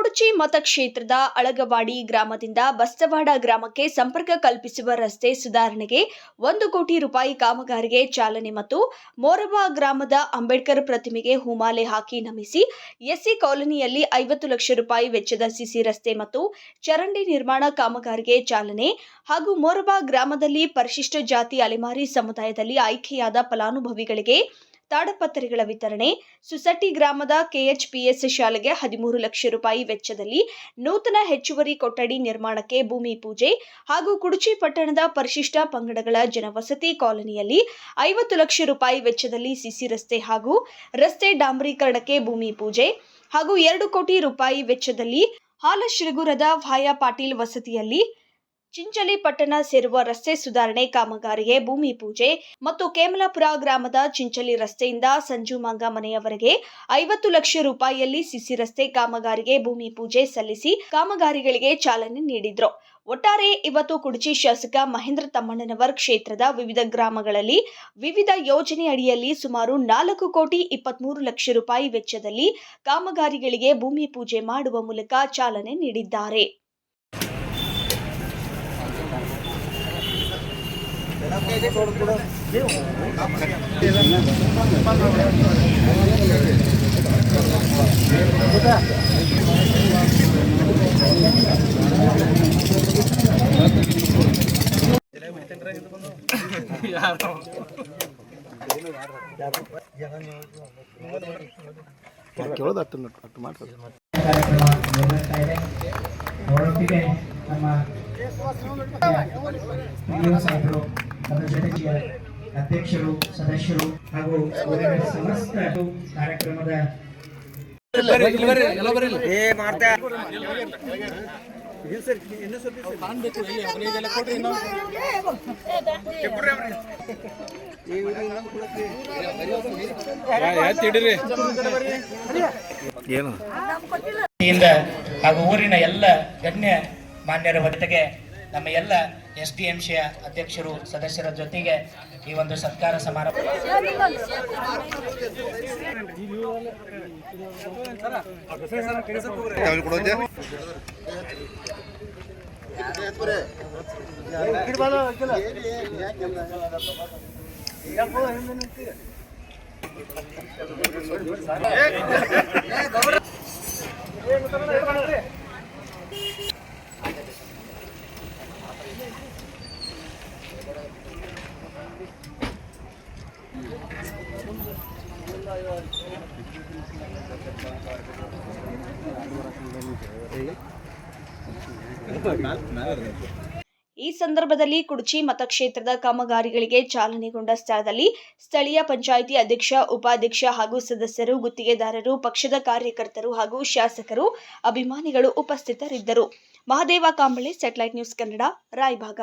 ಕುಡಚಿ ಮತಕ್ಷೇತ್ರದ ಅಳಗವಾಡಿ ಗ್ರಾಮದಿಂದ ಬಸ್ತವಾಡ ಗ್ರಾಮಕ್ಕೆ ಸಂಪರ್ಕ ಕಲ್ಪಿಸುವ ರಸ್ತೆ ಸುಧಾರಣೆಗೆ 1 ಕೋಟಿ ರೂಪಾಯಿ ಕಾಮಗಾರಿಗೆ ಚಾಲನೆ ಮತ್ತು ಮೋರಬಾ ಗ್ರಾಮದ ಅಂಬೇಡ್ಕರ್ ಪ್ರತಿಮೆಗೆ ಹೂಮಾಲೆ ಹಾಕಿ ನಮಿಸಿ ಎಸ್ಸಿ ಕಾಲೋನಿಯಲ್ಲಿ 50 ಲಕ್ಷ ರೂಪಾಯಿ ವೆಚ್ಚದ ಸಿಸಿ ರಸ್ತೆ ಮತ್ತು ಚರಂಡಿ ನಿರ್ಮಾಣ ಕಾಮಗಾರಿಗೆ ಚಾಲನೆ ಹಾಗೂ ಮೋರಬಾ ಗ್ರಾಮದಲ್ಲಿ ಪರಿಶಿಷ್ಟ ಜಾತಿ ಅಲೆಮಾರಿ ಸಮುದಾಯದಲ್ಲಿ ಆಯ್ಕೆಯಾದ ಫಲಾನುಭವಿಗಳಿಗೆ ತಾಡಪತ್ರಿಗಳ ವಿತರಣೆ, ಸುಸಟ್ಟಿ ಗ್ರಾಮದ ಕೆಎಚ್ಪಿಎಸ್ ಶಾಲೆಗೆ 13 ಲಕ್ಷ ರೂಪಾಯಿ ವೆಚ್ಚದಲ್ಲಿ ನೂತನ ಹೆಚ್ಚುವರಿ ಕೊಠಡಿ ನಿರ್ಮಾಣಕ್ಕೆ ಭೂಮಿ ಪೂಜೆ ಹಾಗೂ ಕುಡಚಿ ಪಟ್ಟಣದ ಪರಿಶಿಷ್ಟ ಪಂಗಡಗಳ ಜನವಸತಿ ಕಾಲೋನಿಯಲ್ಲಿ 50 ಲಕ್ಷ ರೂಪಾಯಿ ವೆಚ್ಚದಲ್ಲಿ ಸಿಸಿ ರಸ್ತೆ ಹಾಗೂ ರಸ್ತೆ ಡಾಂಬರೀಕರಣಕ್ಕೆ ಭೂಮಿ ಪೂಜೆ ಹಾಗೂ 2 ಕೋಟಿ ರೂಪಾಯಿ ವೆಚ್ಚದಲ್ಲಿ ಹಾಲಶಿರಗುರದ ವಾಯ ಪಾಟೀಲ್ ವಸತಿಯಲ್ಲಿ ಚಿಂಚಲಿ ಪಟ್ಟಣ ಸೇರುವ ರಸ್ತೆ ಸುಧಾರಣೆ ಕಾಮಗಾರಿಗೆ ಭೂಮಿ ಪೂಜೆ ಮತ್ತು ಕೇಮಲಾಪುರ ಗ್ರಾಮದ ಚಿಂಚಲಿ ರಸ್ತೆಯಿಂದ ಸಂಜುಮಾಂಗ ಮನೆಯವರೆಗೆ 50 ಲಕ್ಷ ರೂಪಾಯಿಯಲ್ಲಿ ಸಿಸಿ ರಸ್ತೆ ಕಾಮಗಾರಿಗೆ ಭೂಮಿ ಪೂಜೆ ಸಲ್ಲಿಸಿ ಕಾಮಗಾರಿಗಳಿಗೆ ಚಾಲನೆ ನೀಡಿದ್ರು. ಒಟ್ಟಾರೆ ಇವತ್ತು ಕುಡಚಿ ಶಾಸಕ ಮಹೇಂದ್ರ ತಮ್ಮಣ್ಣನವರ್ ಕ್ಷೇತ್ರದ ವಿವಿಧ ಗ್ರಾಮಗಳಲ್ಲಿ ವಿವಿಧ ಯೋಜನೆ ಅಡಿಯಲ್ಲಿ ಸುಮಾರು 4 ಕೋಟಿ 23 ಲಕ್ಷ ರೂಪಾಯಿ ವೆಚ್ಚದಲ್ಲಿ ಕಾಮಗಾರಿಗಳಿಗೆ ಭೂಮಿ ಪೂಜೆ ಮಾಡುವ ಮೂಲಕ ಚಾಲನೆ ನೀಡಿದ್ದಾರೆ. ಅಧ್ಯಕ್ಷರು, ಸದಸ್ಯರು ಹಾಗೂ ಸಮಸ್ತ ಕಾರ್ಯಕ್ರಮದ ಹಾಗೂ ಊರಿನ ಎಲ್ಲ ಗಣ್ಯ ಮಾನ್ಯರ ಜೊತೆಗೆ ನಮ್ಮ ಎಲ್ಲ ಎಸ್ಡಿಎಂಸಿಯ ಅಧ್ಯಕ್ಷರು ಸದಸ್ಯರ ಜೊತೆಗೆ ಈ ಒಂದು ಸತ್ಕಾರ ಸಮಾರಂಭ ಈ ಸಂದರ್ಭದಲ್ಲಿ ಕುಡಚಿ ಮತಕ್ಷೇತ್ರದ ಕಾಮಗಾರಿಗಳಿಗೆ ಚಾಲನೆಗೊಂಡ ಸ್ಥಳದಲ್ಲಿ ಸ್ಥಳೀಯ ಪಂಚಾಯಿತಿ ಅಧ್ಯಕ್ಷ, ಉಪಾಧ್ಯಕ್ಷ ಹಾಗೂ ಸದಸ್ಯರು, ಗುತ್ತಿಗೆದಾರರು, ಪಕ್ಷದ ಕಾರ್ಯಕರ್ತರು ಹಾಗೂ ಶಾಸಕರು, ಅಭಿಮಾನಿಗಳು ಉಪಸ್ಥಿತರಿದ್ದರು. Mahadev Kamble, satellite news Kannada, Raybag.